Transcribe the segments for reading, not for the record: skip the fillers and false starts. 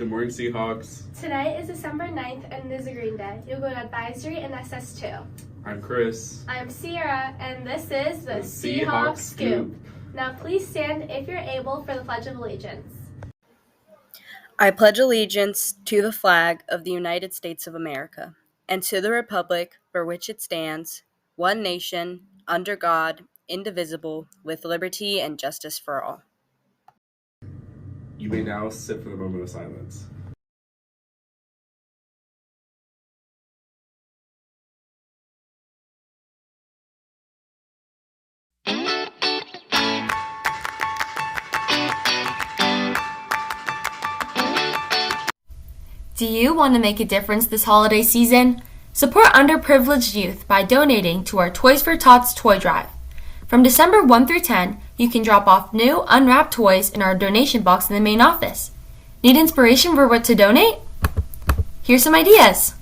Good morning, Seahawks. Today is December 9th and it is a green day. You'll go to advisory and SS2. I'm Chris. I'm Sierra and this is the Seahawks Seahawks Scoop. Scoop. Now please stand if you're able for the Pledge of Allegiance. I pledge allegiance to the flag of the United States of America and to the republic for which it stands, one nation, under God, indivisible, with liberty and justice for all. You may now sit for the moment of silence. Do you want to make a difference this holiday season? Support underprivileged youth by donating to our Toys for Tots toy drive. From December 1 through 10, you can drop off new unwrapped toys in our donation box in the main office. Need inspiration for what to donate? Here's some ideas.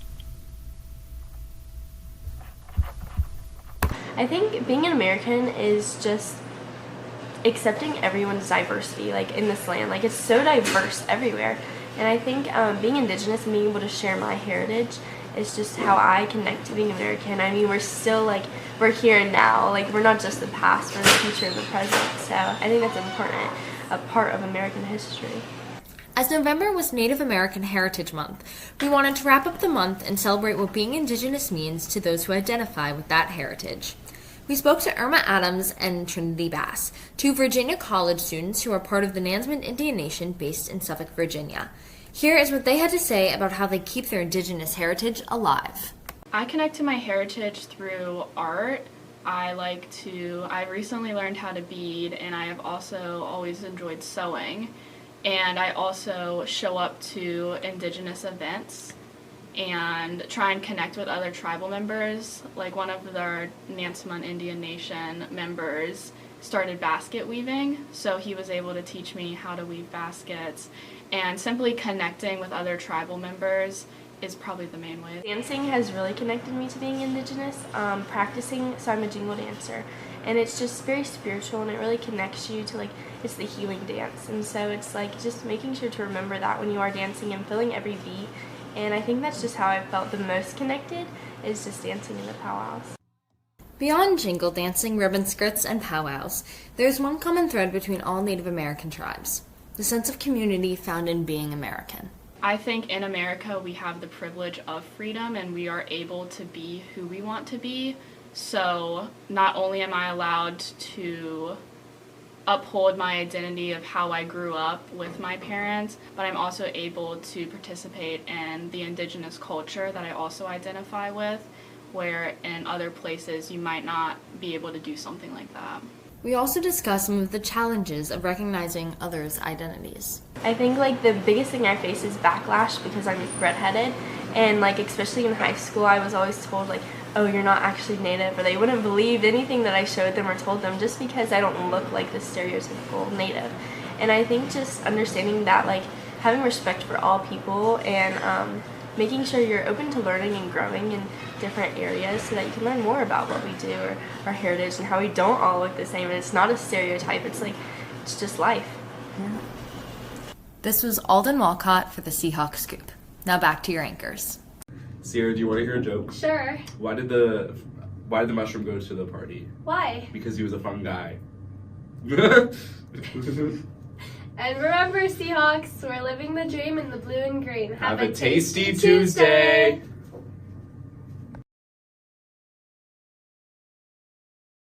I think being an American is just accepting everyone's diversity, like in this land. Like, it's so diverse everywhere. And I think being Indigenous and being able to share my heritage is just how I connect to being American. I mean, we're still, like, we're here and now. Like, we're not just the past, we're the future and the present. So I think that's important, a part of American history. As November was Native American Heritage Month, we wanted to wrap up the month and celebrate what being Indigenous means to those who identify with that heritage. We spoke to Irma Adams and Trinity Bass, two Virginia College students who are part of the Nansemond Indian Nation based in Suffolk, Virginia. Here is what they had to say about how they keep their Indigenous heritage alive. I connect to my heritage through art. I recently learned how to bead, and I have also always enjoyed sewing. And I also show up to Indigenous events and try and connect with other tribal members. Like, one of our Nansemond Indian Nation members started basket weaving, so he was able to teach me how to weave baskets, and simply connecting with other tribal members is probably the main way. Dancing has really connected me to being Indigenous. Practicing, so I'm a jingle dancer, and it's just very spiritual, and it really connects you to, like, it's the healing dance, and so it's like just making sure to remember that when you are dancing and feeling every beat. And I think that's just how I felt the most connected, is just dancing in the powwows. Beyond jingle dancing, ribbon skirts, and powwows, there's one common thread between all Native American tribes: the sense of community found in being American. I think in America we have the privilege of freedom, and we are able to be who we want to be. So not only am I allowed to uphold my identity of how I grew up with my parents, but I'm also able to participate in the Indigenous culture that I also identify with, where in other places you might not be able to do something like that. We also discuss some of the challenges of recognizing others' identities. I think, like, the biggest thing I face is backlash because I'm redheaded, and, like, especially in high school I was always told, like, oh, you're not actually Native, or they wouldn't believe anything that I showed them or told them just because I don't look like the stereotypical Native. And I think just understanding that, like, having respect for all people and making sure you're open to learning and growing in different areas so that you can learn more about what we do or our heritage and how we don't all look the same. And it's not a stereotype, it's like, it's just life. Yeah. This was Alden Walcott for the Seahawks Scoop. Now back to your anchors. Sierra, do you want to hear a joke? Sure. Why did the mushroom go to the party? Why? Because he was a fun guy. And remember, Seahawks, we're living the dream in the blue and green. Have a tasty Tuesday.